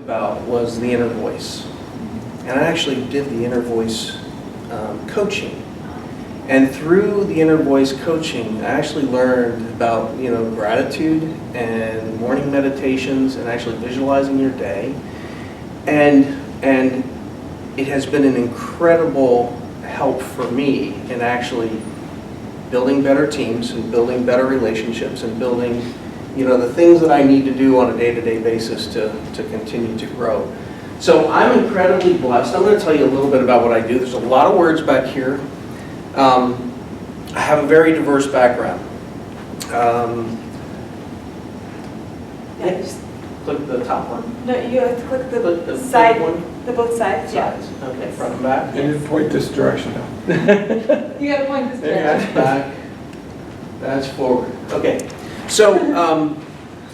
about was the inner voice. And I actually did the inner voice coaching. And through the inner voice coaching, I actually learned about, gratitude and morning meditations and actually visualizing your day. And it has been an incredible help for me in actually building better teams and building better relationships and building, the things that I need to do on a day-to-day basis to continue to grow. So I'm incredibly blessed. I'm going to tell you a little bit about what I do. There's a lot of words back here. I have a very diverse background. Just click the top one. No, you have to click the side one. The both sides. Sides. Yeah. Okay, front and back. And you point this direction now. You got to point this That's direction. back. That's forward. Okay. So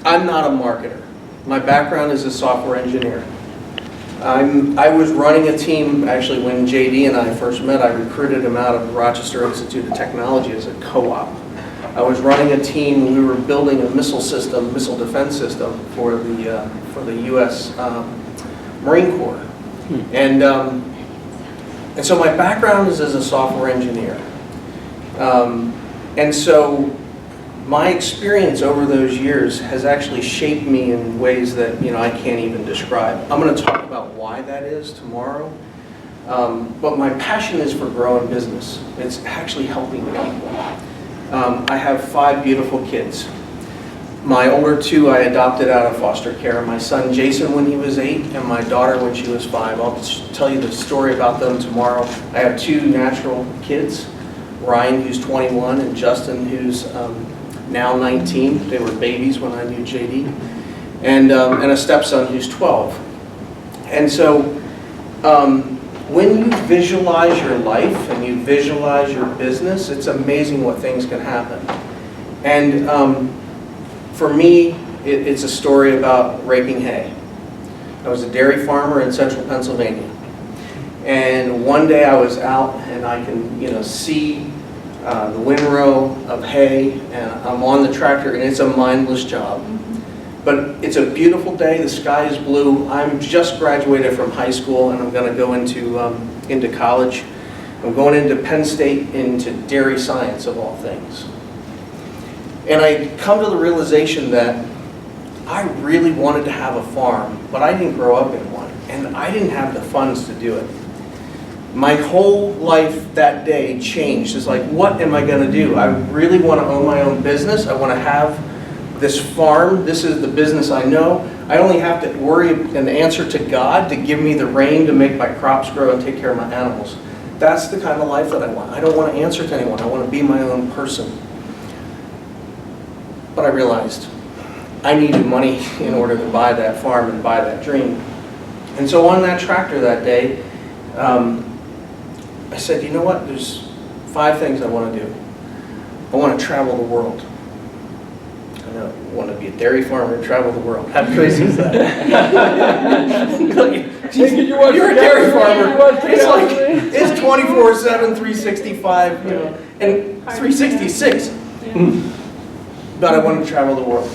I'm not a marketer. My background is a software engineer. I was running a team, actually when JD and I first met, I recruited him out of Rochester Institute of Technology as a co-op. I was running a team, we were building a missile defense system for the U.S. Marine Corps. And so my background is as a software engineer. And so my experience over those years has actually shaped me in ways that I can't even describe. I'm going to talk about why that is tomorrow. But my passion is for growing business. It's actually helping people. I have 5 beautiful kids. My older 2 I adopted out of foster care. My son Jason when he was 8 and my daughter when she was 5. I'll just tell you the story about them tomorrow. I have 2 natural kids, Ryan who's 21 and Justin who's now 19. They were babies when I knew JD. And a stepson who's 12. And so when you visualize your life and you visualize your business, it's amazing what things can happen. And for me, it's a story about raking hay. I was a dairy farmer in central Pennsylvania. And one day I was out and I can see the windrow of hay, and I'm on the tractor, and it's a mindless job. But it's a beautiful day, the sky is blue. I'm just graduated from high school, and I'm going to go into college. I'm going into Penn State into dairy science, of all things. And I come to the realization that I really wanted to have a farm, but I didn't grow up in one, and I didn't have the funds to do it. My whole life that day changed. It's like, what am I going to do? I really want to own my own business. I want to have this farm. This is the business I know. I only have to worry and answer to God to give me the rain to make my crops grow and take care of my animals. That's the kind of life that I want. I don't want to answer to anyone. I want to be my own person. But I realized I needed money in order to buy that farm and buy that dream. And so on that tractor that day, I said, you know what, there's 5 things I want to do. I want to travel the world. I want to be a dairy farmer and travel the world. How crazy is that? You're a dairy farmer. It's like, it's 24/7, 365, and 366. But I want to travel the world.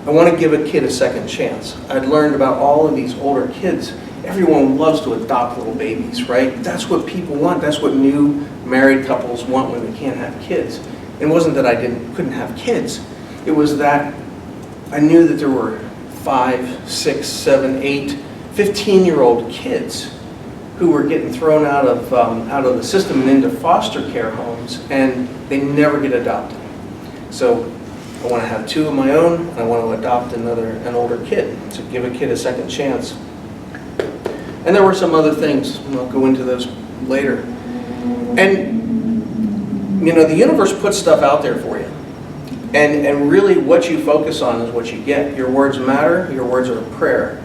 I want to give a kid a second chance. I'd learned about all of these older kids. Everyone loves to adopt little babies, right? That's what people want. That's what new married couples want when they can't have kids. It wasn't that I couldn't have kids. It was that I knew that there were 5, 6, 7, 8, 15-year-old kids who were getting thrown out of the system and into foster care homes, and they never get adopted. So I want to have 2 of my own, and I want to adopt an older kid, to give a kid a second chance. And there were some other things, and I'll go into those later. And, the universe puts stuff out there for you. And really what you focus on is what you get. Your words matter, your words are a prayer.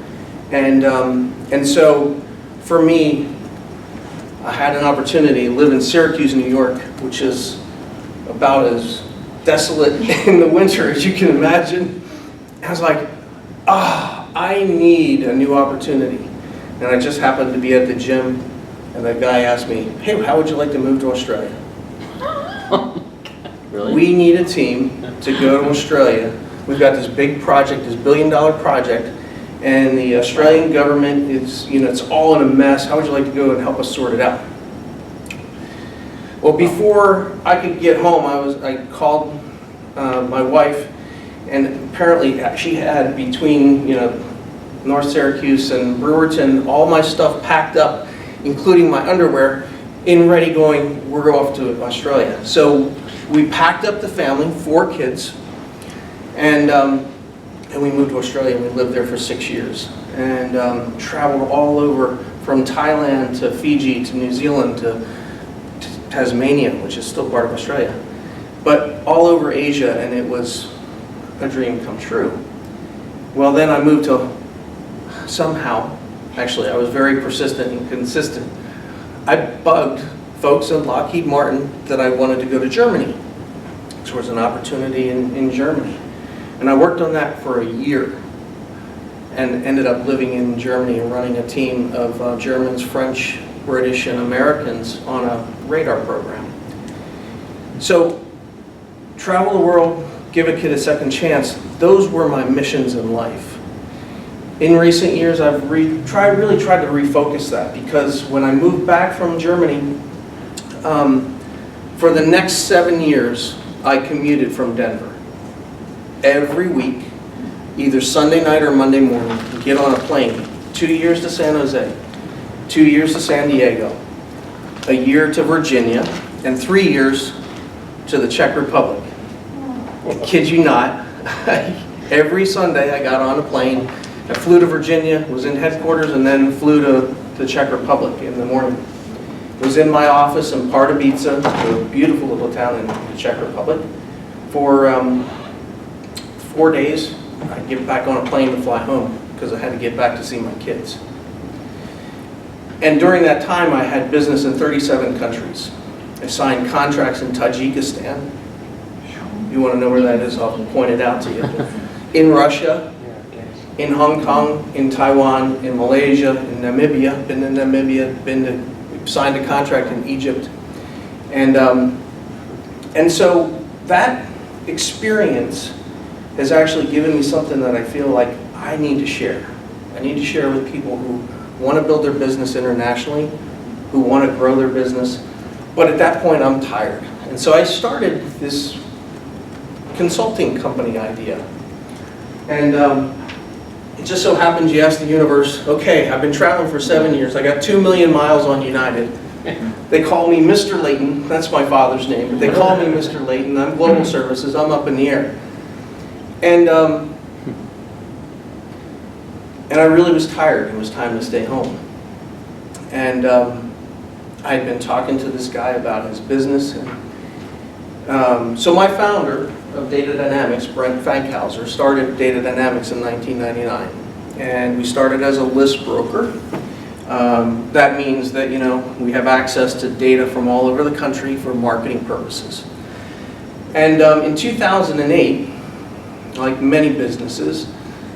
And so, for me, I had an opportunity to live in Syracuse, New York, which is about as desolate in the winter as you can imagine. I was like, I need a new opportunity. And I just happened to be at the gym, and the guy asked me, hey, how would you like to move to Australia? Really? We need a team to go to Australia. We've got this big project, this $1 billion project, And the Australian government is, it's all in a mess. How would you like to go and help us sort it out? Well, before I could get home, I called my wife, and apparently she had between, North Syracuse and Brewerton, all my stuff packed up, including my underwear, in ready going, we're off to Australia. So we packed up the family, 4 kids, and we moved to Australia. We lived there for 6 years and traveled all over, from Thailand to Fiji to New Zealand to Tasmania, which is still part of Australia, but all over Asia, and it was a dream come true. Well, then I moved to, somehow, actually I was very persistent and consistent. I bugged folks at Lockheed Martin that I wanted to go to Germany. So there was an opportunity in Germany. And I worked on that for a year and ended up living in Germany and running a team of Germans, French, British, and Americans on a radar program. So travel the world, give a kid a second chance. Those were my missions in life. In recent years, I've really tried to refocus that, because when I moved back from Germany, for the next 7 years, I commuted from Denver. Every week, either Sunday night or Monday morning, get on a plane. 2 years to San Jose, 2 years to San Diego, a year to Virginia, and 3 years to the Czech Republic. I kid you not, every Sunday I got on a plane. I flew to Virginia, was in headquarters, and then flew to the Czech Republic in the morning. Was in my office in Pardubice, a beautiful little town in the Czech Republic, for 4 days. I'd get back on a plane to fly home because I had to get back to see my kids. And during that time, I had business in 37 countries. I signed contracts in Tajikistan. If you want to know where that is, I'll point it out to you. In Russia, in Hong Kong, in Taiwan, in Malaysia, in Namibia. Been to Namibia, signed a contract in Egypt. And so that experience has actually given me something that I feel like I need to share. I need to share with people who want to build their business internationally, who want to grow their business, but at that point I'm tired. And so I started this consulting company idea. And it just so happens you ask the universe, okay, I've been traveling for 7 years, I got 2 million miles on United. They call me Mr. Layton, that's my father's name, but they call me Mr. Layton, I'm Global Services, I'm up in the air. And I really was tired, it was time to stay home. And I had been talking to this guy about his business. And, so my founder of Data Dynamics, Brent Fankhauser, started Data Dynamics in 1999. And we started as a list broker. That means that, we have access to data from all over the country for marketing purposes. And in 2008, like many businesses,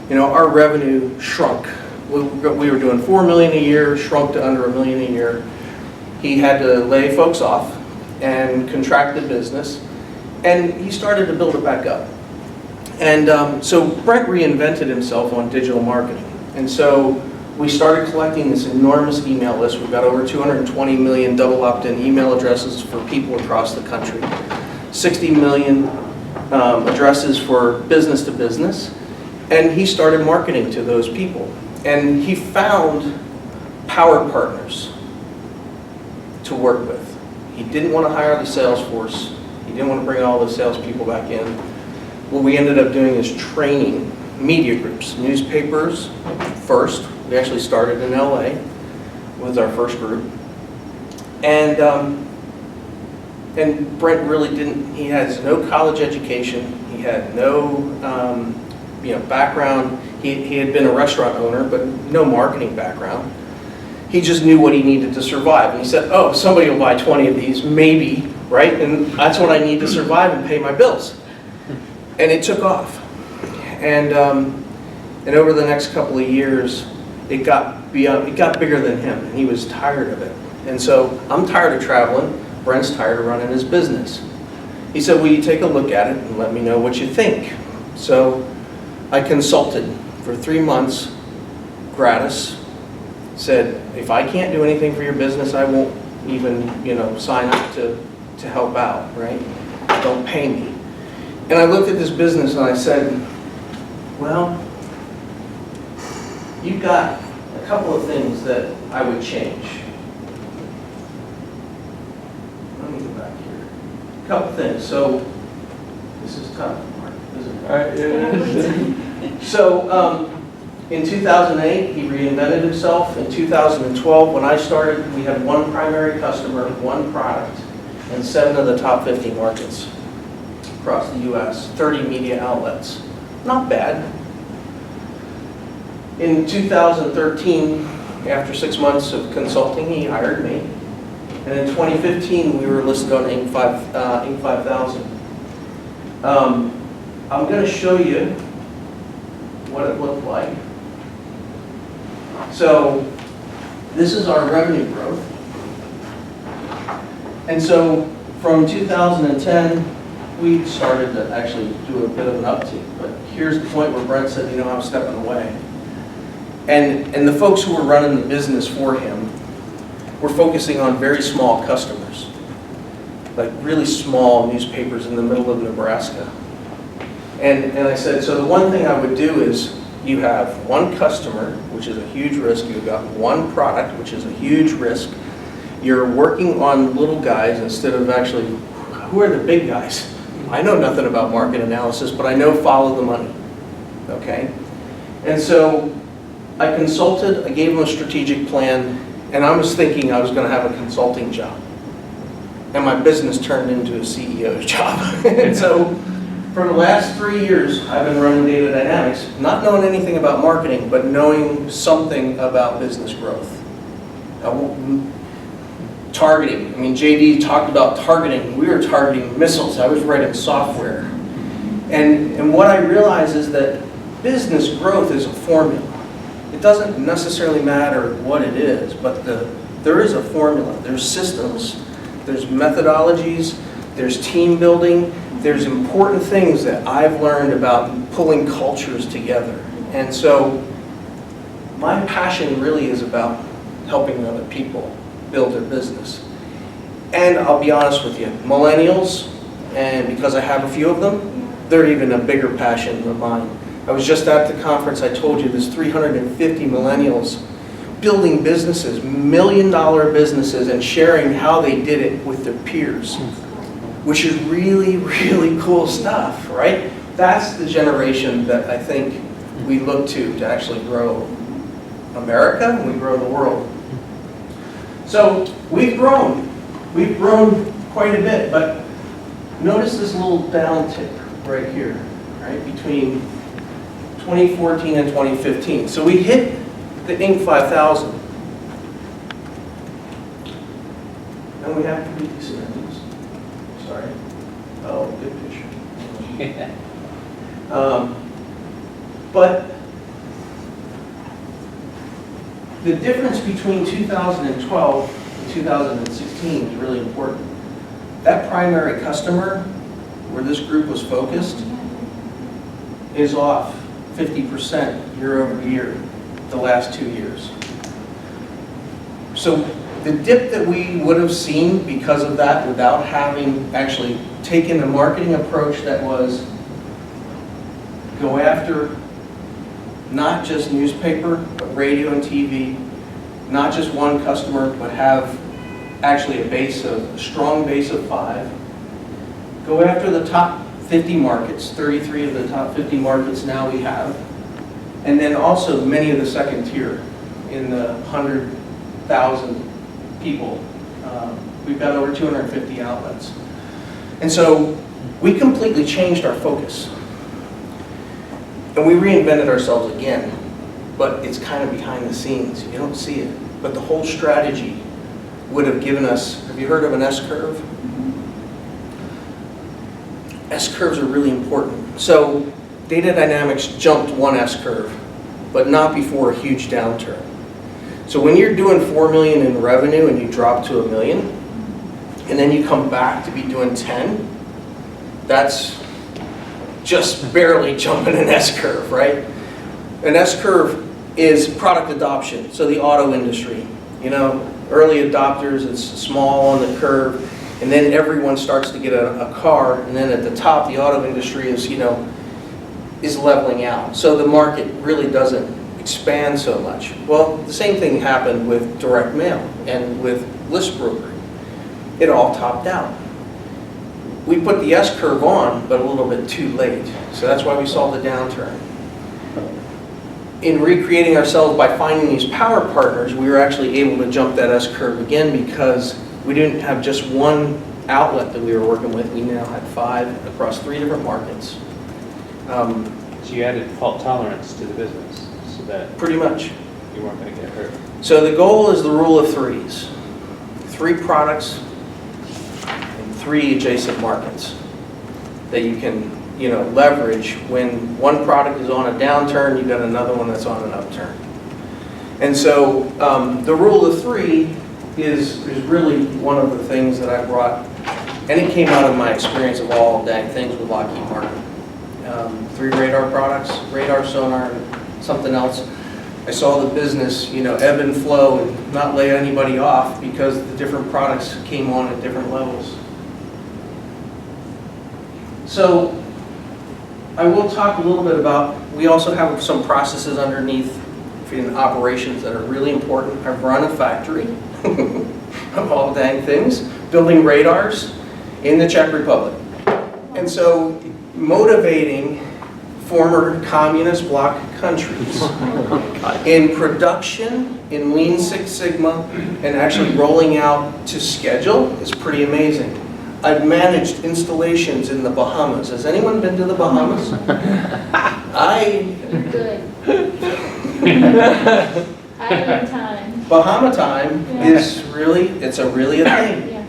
our revenue shrunk. We were doing $4 million a year, shrunk to under $1 million a year. He had to lay folks off and contract the business, and he started to build it back up. And so Brent reinvented himself on digital marketing. And so we started collecting this enormous email list. We've got over 220 million double opt-in email addresses for people across the country, 60 million addresses for business to business. And he started marketing to those people. And he found power partners to work with. He didn't want to hire the sales force. He didn't want to bring all the salespeople back in. What we ended up doing is training media groups, newspapers first. We actually started in LA with our first group. And Brent really didn't, he has no college education. He had no background. He had been a restaurant owner, but no marketing background. He just knew what he needed to survive. And he said, oh, somebody will buy 20 of these, maybe, right? And that's what I need to survive and pay my bills. And it took off. And over the next couple of years, it got bigger than him, and he was tired of it. And so I'm tired of traveling. Brent's tired of running his business. He said, will you take a look at it and let me know what you think? So I consulted for 3 months gratis, said, if I can't do anything for your business, I won't even, sign up to help out, right? Don't pay me. And I looked at this business and I said, well, you've got a couple of things that I would change. Let me go back here. A couple things. So, this is tough, Mark, isn't it? So, in 2008, he reinvented himself. In 2012, when I started, we had one primary customer, one product, and 7 of the top 50 markets across the U.S., 30 media outlets. Not bad. In 2013, after 6 months of consulting, he hired me. And in 2015, we were listed on Inc. 5000. I'm going to show you what it looked like. So this is our revenue growth. And so from 2010, we started to actually do a bit of an uptick. But here's the point where Brent said, I'm stepping away. And the folks who were running the business for him were focusing on very small customers, like really small newspapers in the middle of Nebraska. And I said, so the one thing I would do is, you have one customer, which is a huge risk. You've got one product, which is a huge risk. You're working on little guys instead of actually, who are the big guys? I know nothing about market analysis, but I know follow the money, okay? And so I consulted, I gave him a strategic plan, and I was thinking I was going to have a consulting job. And my business turned into a CEO's job. And so for the last 3 years, I've been running Data Dynamics, not knowing anything about marketing, but knowing something about business growth. Targeting. I mean, JD talked about targeting. We were targeting missiles. I was writing software. And what I realized is that business growth is a formula. It doesn't necessarily matter what it is, but there is a formula. There's systems, there's methodologies, there's team building, there's important things that I've learned about pulling cultures together. And so my passion really is about helping other people build their business. And I'll be honest with you, millennials, and because I have a few of them, they're even a bigger passion than mine. I was just at the conference, I told you, there's 350 millennials building businesses, $1 million businesses, and sharing how they did it with their peers, which is really, really cool stuff, right? That's the generation that I think we look to actually grow America and we grow the world. So we've grown quite a bit, but notice this little downtick right here, right, between 2014 and 2015. So we hit the Inc. 5000. And we have to be decent. Sorry. Oh, good picture. But the difference between 2012 and 2016 is really important. That primary customer, where this group was focused, is off 50% year over year the last 2 years. So the dip that we would have seen because of that, without having actually taken a marketing approach that was go after not just newspaper, but radio and TV, not just one customer, but have actually a strong base of 5. Go after the top 50 markets, 33 of the top 50 markets now we have, and then also many of the second tier in the 100,000 people. We've got over 250 outlets. And so we completely changed our focus. And we reinvented ourselves again, but it's kind of behind the scenes. You don't see it. But the whole strategy would have given us, have you heard of an S-curve? S-curves are really important. So Data Dynamics jumped one S-curve, but not before a huge downturn. So when you're doing $4 million in revenue and you drop to $1 million, and then you come back to be doing 10, that's just barely jumping an S-curve, right? An S-curve is product adoption. So the auto industry, early adopters, it's small on the curve, and then everyone starts to get a car, and then at the top, the auto industry is leveling out. So the market really doesn't expand so much. Well, the same thing happened with direct mail and with list brokering. It all topped out. We put the S-curve on, but a little bit too late. So that's why we saw the downturn. In recreating ourselves by finding these power partners, we were actually able to jump that S-curve again because we didn't have just one outlet that we were working with. We now had 5 across 3 different markets. So you added fault tolerance to the business so that Pretty much. you weren't going to get hurt. So the goal is the rule of 3s. 3 products and 3 adjacent markets that you can leverage. When one product is on a downturn, you've got another one that's on an upturn. And so the rule of 3 is really one of the things that I brought, and it came out of my experience of all dang things with Lockheed Martin. 3 radar products, radar, sonar, and something else. I saw the business, ebb and flow and not lay anybody off because the different products came on at different levels. So I will talk a little bit about, we also have some processes underneath in operations that are really important. I've run a factory of all dang things, building radars in the Czech Republic. And so motivating former communist bloc countries in production, in Lean Six Sigma, and actually rolling out to schedule is pretty amazing. I've managed installations in the Bahamas. Has anyone been to the Bahamas? You're good. Island time. Bahama time is really, it's really a thing. Yeah.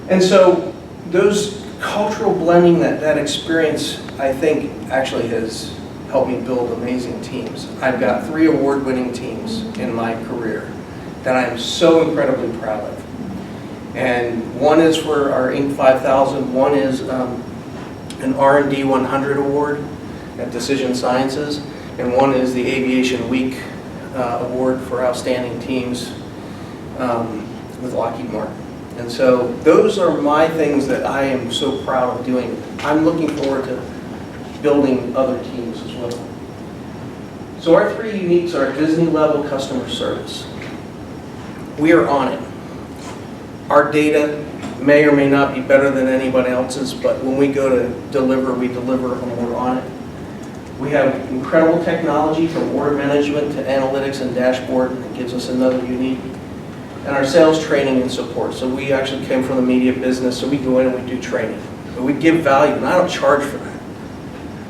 And so those cultural blending, that experience, I think actually has helped me build amazing teams. I've got 3 award-winning teams in my career that I am so incredibly proud of. And one is for our Inc. 5000, one is an R&D 100 award at Decision Sciences, and one is the Aviation Week award for outstanding teams with Lockheed Martin. And so those are my things that I am so proud of doing. I'm looking forward to building other teams as well. So our 3 uniques are Disney-level customer service. We are on it. Our data may or may not be better than anybody else's, but when we go to deliver, we deliver and we're on it. We have incredible technology from order management to analytics and dashboard that gives us another unique. And our sales training and support. So we actually came from the media business, so we go in and we do training. But we give value, and I don't charge for that.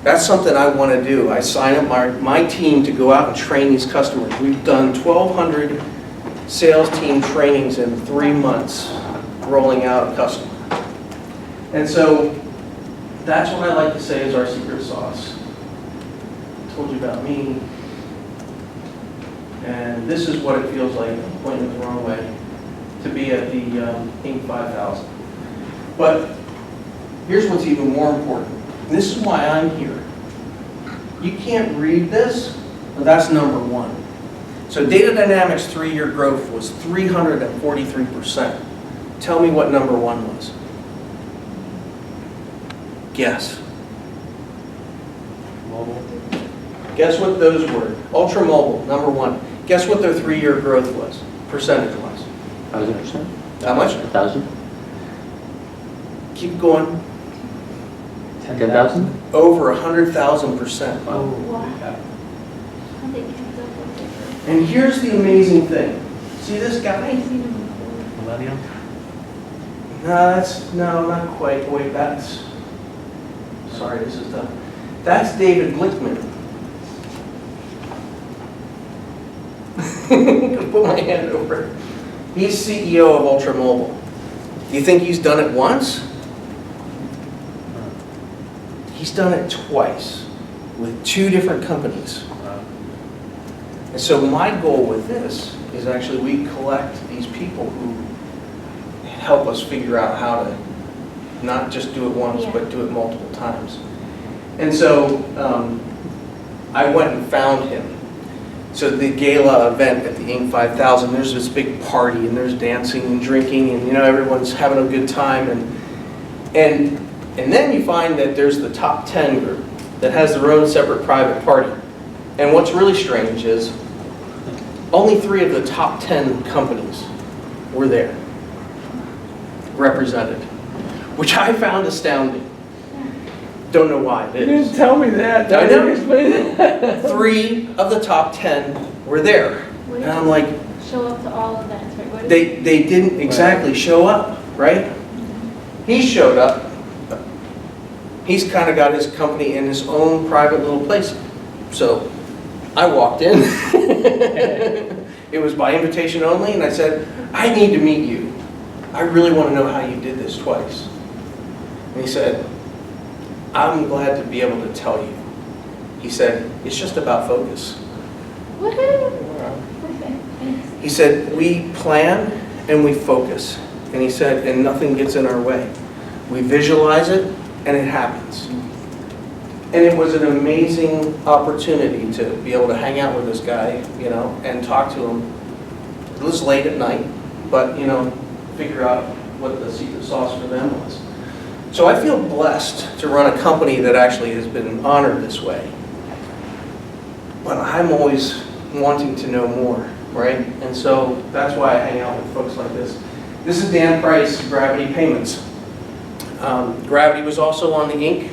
That's something I want to do. I sign up my team to go out and train these customers. We've done 1,200 sales team trainings in 3 months, rolling out a customer. And so that's what I like to say is our secret sauce. I told you about me. And this is what it feels like, pointing the wrong way, to be at the Inc. 5000. But here's what's even more important. This is why I'm here. You can't read this, but that's number 1. So Data Dynamics 3-year growth was 343%. Tell me what number 1 was. Guess. Mobile. Guess what those were. Ultra mobile, number 1. Guess what their 3-year growth was, percentage-wise? 1,000%? How much? 1,000? Keep going. 10,000? Over 100,000%. Wow. I think it's up. And here's the amazing thing. See this guy? I've seen him before. Millennium? No, not quite. Wait, that's... Sorry, this is done. That's David Glickman. I'm gonna put my hand over it. He's CEO of Ultra Mobile. Do you think he's done it once? He's done it twice with 2 different companies. And so my goal with this is actually we collect these people who help us figure out how to not just do it once, but do it multiple times. And so I went and found him. So the gala event at the Inc. 5000, there's this big party and there's dancing and drinking and everyone's having a good time and then you find that there's the top 10 group that has their own separate private party. And what's really strange is only 3 of the top 10 companies were there, represented, which I found astounding. Don't know why it You didn't is. tell me that. I know. You explained it. 3 of the top 10 were there. And I'm like, Show up to all events, right? What is they didn't exactly show up, right? He showed up. He's kind of got his company in his own private little place. So I walked in. It was by invitation only, and I said, I need to meet you. I really want to know how you did this twice. And he said, I'm glad to be able to tell you. He said, it's just about focus. Woohoo! Okay, thanks. He said, we plan and we focus. And he said, and nothing gets in our way. We visualize it and it happens. And it was an amazing opportunity to be able to hang out with this guy, and talk to him. It was late at night, but, figure out what the secret sauce for them was. So I feel blessed to run a company that actually has been honored this way. But I'm always wanting to know more, right? And so that's why I hang out with folks like this. This is Dan Price, Gravity Payments. Gravity was also on the Inc.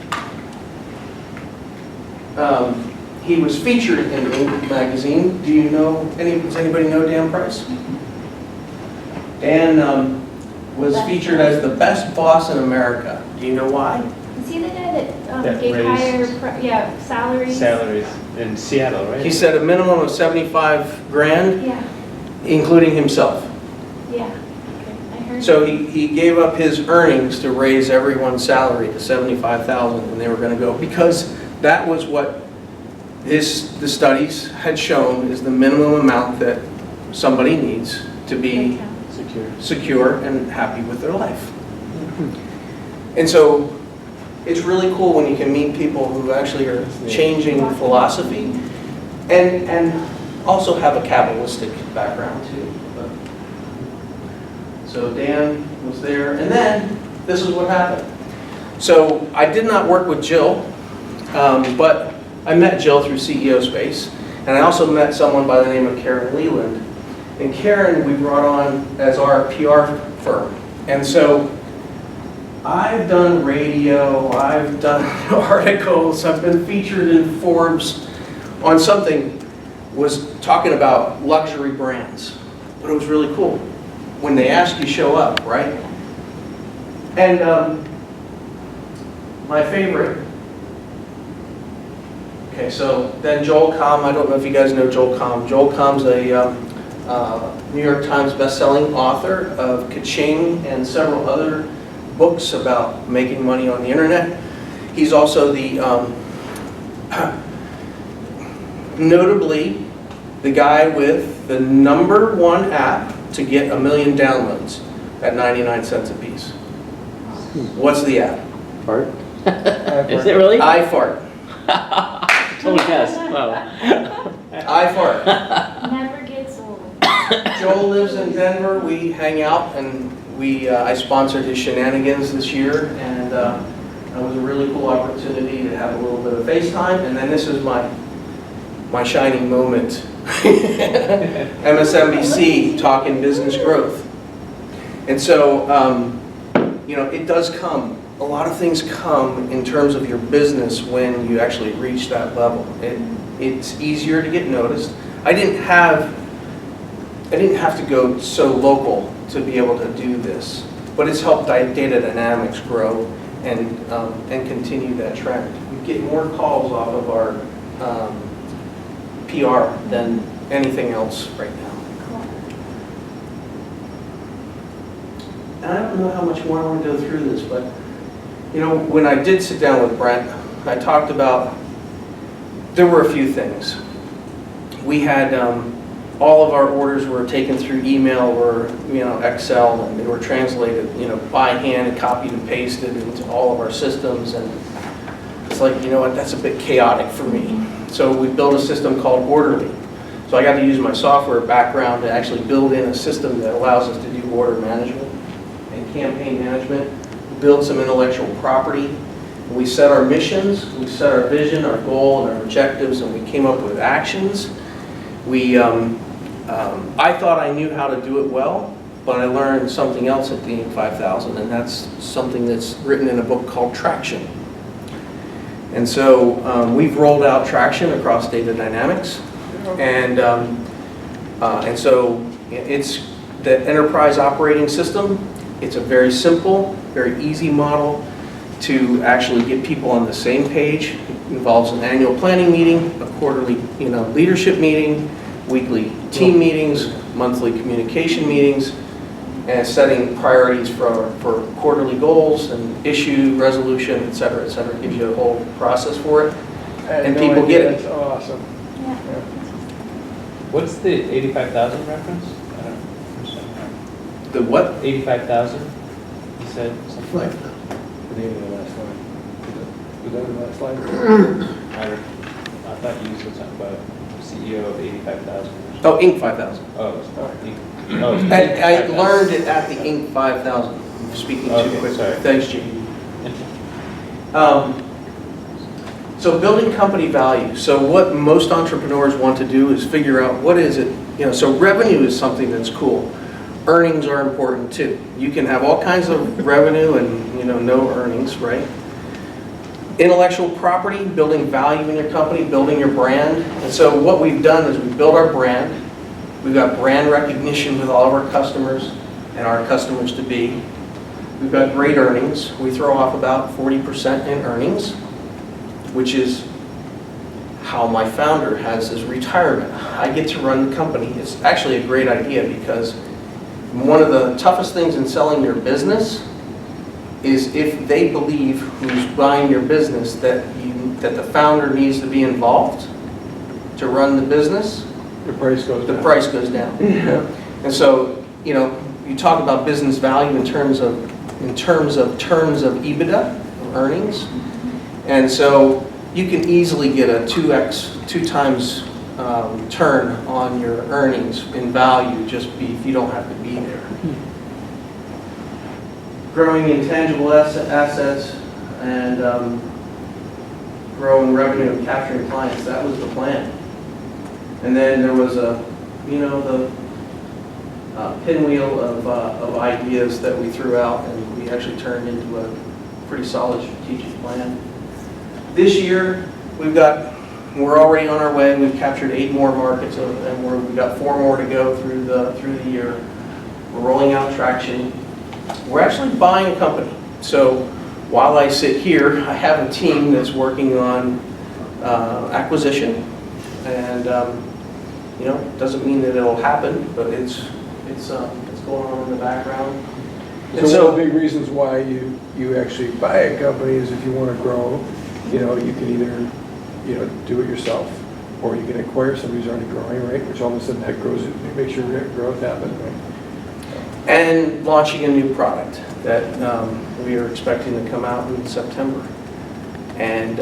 He was featured in Inc. magazine. Does anybody know Dan Price? Dan was featured as the best boss in America. Do you know why? Is he the guy that That gave raised- higher, salaries? Salaries in Seattle, right? He said a minimum of 75 grand, Yeah, including himself. yeah. Okay, I heard. So he gave up his earnings to raise everyone's salary to 75,000, and they were going to go, because that was what the studies had shown is the minimum amount that somebody needs to be secure and happy with their life. And so it's really cool when you can meet people who actually are changing philosophy and also have a Kabbalistic background too. So Dan was there, and then this is what happened. So I did not work with Jill, but I met Jill through CEO Space, and I also met someone by the name of Karen Leland. And Karen we brought on as our PR firm. And so I've done radio, I've done articles, I've been featured in Forbes on something, was talking about luxury brands. But it was really cool. When they ask, you show up, right? And my favorite, okay, so then Joel Comm, I don't know if you guys know Joel Comm. Joel Comm's a New York Times best-selling author of Ka-Ching and several other books about making money on the internet. He's also the, notably, the guy with the #1 app to get 1 million downloads at 99 cents a piece. What's the app? Fart? Is it really? iFart. Total guess. Wow. iFart. Never gets old. Joel lives in Denver. We hang out, and I sponsored his shenanigans this year, and it was a really cool opportunity to have a little bit of FaceTime. And then this is my shining moment. MSNBC talking business growth. And so, it does come. A lot of things come in terms of your business when you actually reach that level. It's easier to get noticed. I didn't have to go so local to be able to do this, but it's helped Data Dynamics grow and continue that trend. We get more calls off of our PR than anything else right now. And I don't know how much more I want to go through this, but when I did sit down with Brent, I talked about, there were a few things. We had all of our orders were taken through email or Excel, and they were translated by hand and copied and pasted into all of our systems, and it's like, that's a bit chaotic for me. So we built a system called Orderly. So I got to use my software background to actually build in a system that allows us to do order management and campaign management, build some intellectual property. We set our missions, we set our vision, our goal, and our objectives, and we came up with actions. I thought I knew how to do it well, but I learned something else at the Inc. 5000, and that's something that's written in a book called Traction. And so we've rolled out Traction across Data Dynamics, and so it's the enterprise operating system. It's a very simple, very easy model to actually get people on the same page. It involves an annual planning meeting, a quarterly leadership meeting, weekly team meetings, monthly communication meetings, and setting priorities for quarterly goals and issue resolution, et cetera, et cetera. It gives you a whole process for it, and people get it. That's awesome. Yeah. What's the 85,000 reference? I don't understand. The what? 85,000? You said something like that. The name of the last slide. Was that the last slide? I thought you said something about CEO of 85,000. Oh, Inc. 5000. Oh, it's And I learned it at the Inc. 5000. I'm speaking too Okay, quick. sorry. Thanks, Gene. So building company value. So what most entrepreneurs want to do is figure out what is it. So revenue is something that's cool. Earnings are important too. You can have all kinds of revenue and no earnings, right? Intellectual property, building value in your company, building your brand. And so what we've done is we've built our brand. We've got brand recognition with all of our customers and our customers to be. We've got great earnings. We throw off about 40% in earnings, which is how my founder has his retirement. I get to run the company. It's actually a great idea because one of the toughest things in selling your business is if they believe who's buying your business that the founder needs to be involved to run the business, The price goes down. the price goes down. Yeah. And so, you talk about business value in terms of EBITDA, earnings. And so you can easily get a 2 times turn on your earnings in value if you don't have to be there. Growing intangible assets and growing revenue and capturing clients, that was the plan. And then there was the pinwheel of ideas that we threw out, and we actually turned into a pretty solid strategic plan. This year, we're already on our way. We've captured 8 more markets, and we've got 4 more to go through the year. We're rolling out Traction. We're actually buying a company. So while I sit here, I have a team that's working on acquisition, and doesn't mean that it'll happen, but it's going on in the background. And So one of the big reasons why you actually buy a company is if you want to grow, you can either do it yourself, or you can acquire somebody who's already growing, right? Which all of a sudden that grows, it makes your growth happen, right? And launching a new product that we are expecting to come out in September. And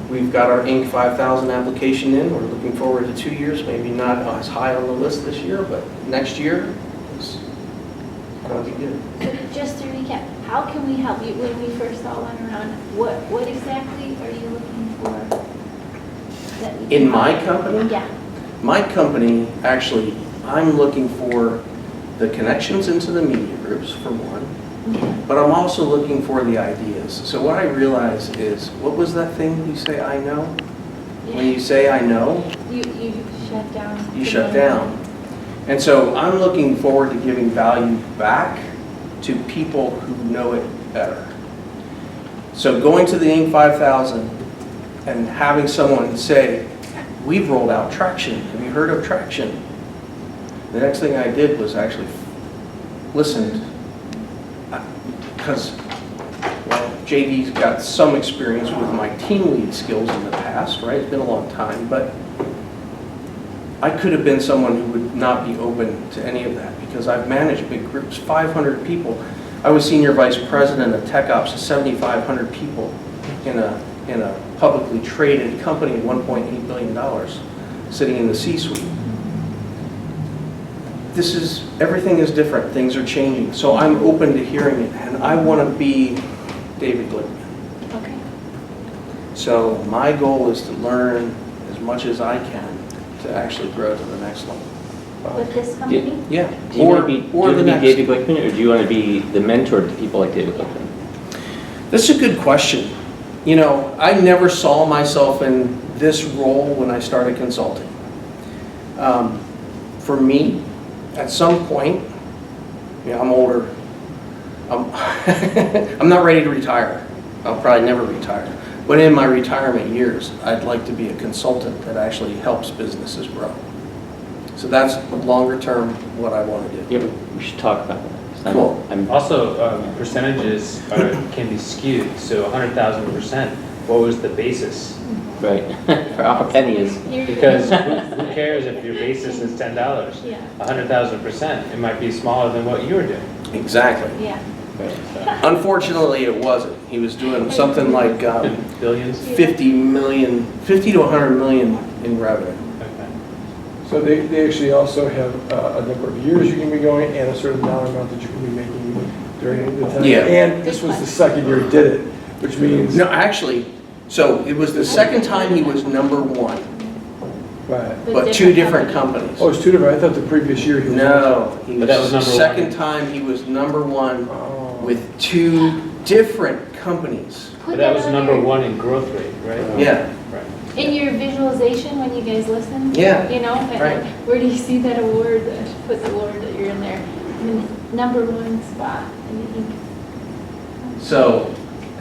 we've got our Inc. 5000 application in. We're looking forward to 2 years, maybe not as high on the list this year, but next year it's going to be good. So just to recap, how can we help you? When we first all went around, what exactly are you looking for? That we can In my help? company? Yeah. My company, actually, I'm looking for the connections into the media groups, for one, but I'm also looking for the ideas. So what I realize is, what was that thing you say, I know? When you say I know, You shut down. you shut down. And so I'm looking forward to giving value back to people who know it better. So going to the Inc. 5000 and having someone say, we've rolled out Traction. Have you heard of Traction? The next thing I did was actually listened, because, well, JD's got some experience with my team lead skills in the past, right? It's been a long time, but I could have been someone who would not be open to any of that, because I've managed big groups, 500 people. I was senior vice president of tech ops of 7,500 people in a publicly traded company, $1.8 billion, sitting in the C-suite. everything is different, things are changing, so I'm open to hearing it, and I want to be David Glickman. Okay. So my goal is to learn as much as I can to actually grow to the next level. With this company? Yeah. Do you want to be, or the next. David Glickman, or do you want to be the mentor to people like David Glickman? That's a good question. You know, I never saw myself in this role when I started consulting. For me, at some point, I'm older. I'm not ready to retire. I'll probably never retire. But in my retirement years, I'd like to be a consultant that actually helps businesses grow. So that's longer term what I want to do. Yeah, we should talk about that. 'Cause Cool. Also, percentages can be skewed, so 100,000%. What was the basis? Right, for our penny is. Because who cares if your basis is $10? Yeah. 100,000%, it might be smaller than what you were doing. Exactly. Yeah. Unfortunately, it wasn't. He was doing something like Billions? 50 to 100 million in revenue. Okay. So they actually also have a number of years you can be going and a certain dollar amount that you can be making during the time. Yeah. And this was the second year he did it, which means. No, actually, so it was the second time he was number one, Right. but two different companies. Oh, it's two different, I thought the previous year he was. No, he But that was was the number second time he was number one Oh. with two different companies. But that was number one in growth rate, right? Yeah. Right. In your visualization, when you guys listen? Yeah. You know, and Right. like, where do you see that award, put the award that you're in there? I mean, number one spot, and you think, So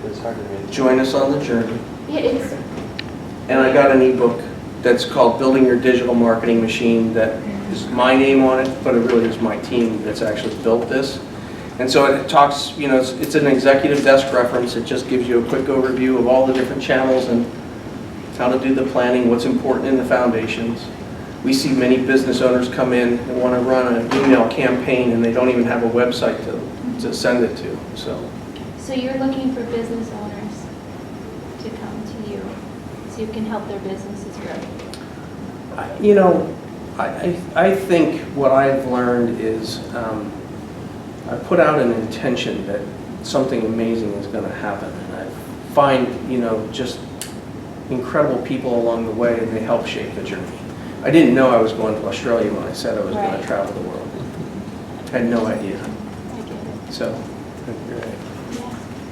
It's hard to read. join us on the journey. yeah, it's, And I got an ebook that's called Building Your Digital Marketing Machine that is my name on it, but it really is my team that's actually built this. And so it talks, you know, it's an executive desk reference. It just gives you a quick overview of all the different channels and how to do the planning, what's important in the foundations. We see many business owners come in and want to run an email campaign and they don't even have a website to send it to, so. so you're looking for business owners to come to you, so you can help their businesses grow. You know, I think what I've learned is I put out an intention that something amazing is going to happen. And I find, you know, just incredible people along the way, and they help shape the journey. I didn't know I was going to Australia when I said I was going Right. to travel the world. I had no idea. I get it. So Yeah.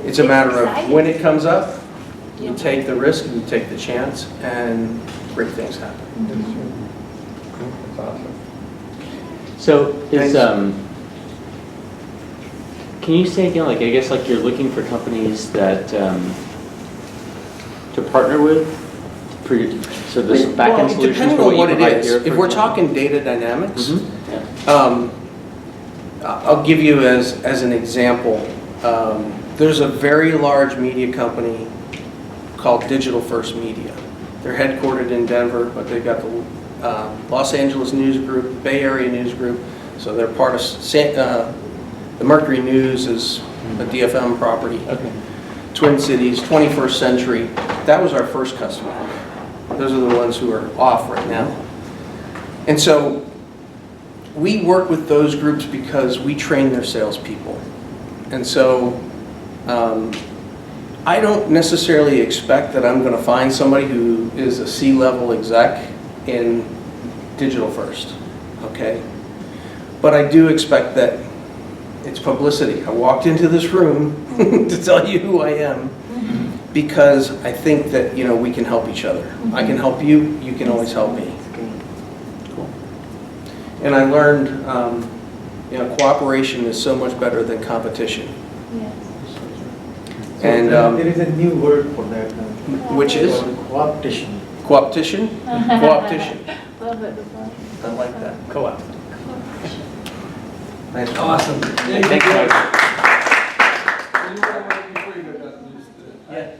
it's a matter of exciting. when it comes up, you Yeah. take the risk, you take the chance, and great things happen. That's awesome. So is, Thanks. can you say again, like, I guess like you're looking for companies that, to partner with? For your, so this back-end solutions depending for on what what you it provide is, here, if for we're example? talking data dynamics, Mhm, yeah. I'll give you as an example. There's a very large media company called Digital First Media. They're headquartered in Denver, but they've got the Los Angeles News Group, Bay Area News Group, so they're part of the Mercury News is a DFM property. Okay. Twin Cities, 21st Century. That was our first customer. Those are the ones who are off right now. And so we work with those groups because we train their salespeople. And so I don't necessarily expect that I'm going to find somebody who is a C-level exec in Digital First, okay? But I do expect that it's publicity. I walked into this room to tell you who I am because I think that, you know, we can help each other. I can help you, you can always help me. Cool. And I learned, you know, cooperation is so much better than competition. Yes. And there is a new word for that. which is Cooptation. coopetition. Coopetition. Love it. I like that. Co-op. Nice. Awesome. Thanks, Mike.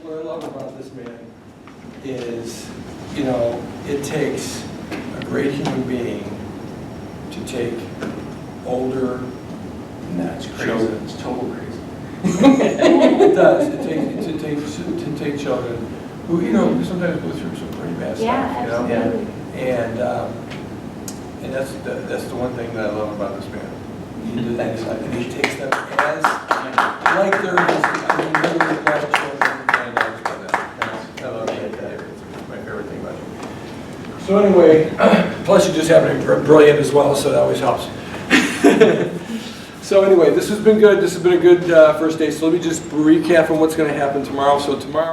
What I love about this man is, you know, it takes a great human being to take older. That's crazy. It's total crazy. It does. To take children who, you know, sometimes go through some pretty bad Yeah, stuff. You know? absolutely. And that's the one thing that I love about this man. He takes them as, like they're his, I mean, literally grandchildren, and I love that. I love that. It's my favorite thing about him. So anyway, plus you just happen to be brilliant as well, so that always helps. So anyway, this has been good. This has been a good first day. So let me just recap on what's going to happen tomorrow. So tomorrow.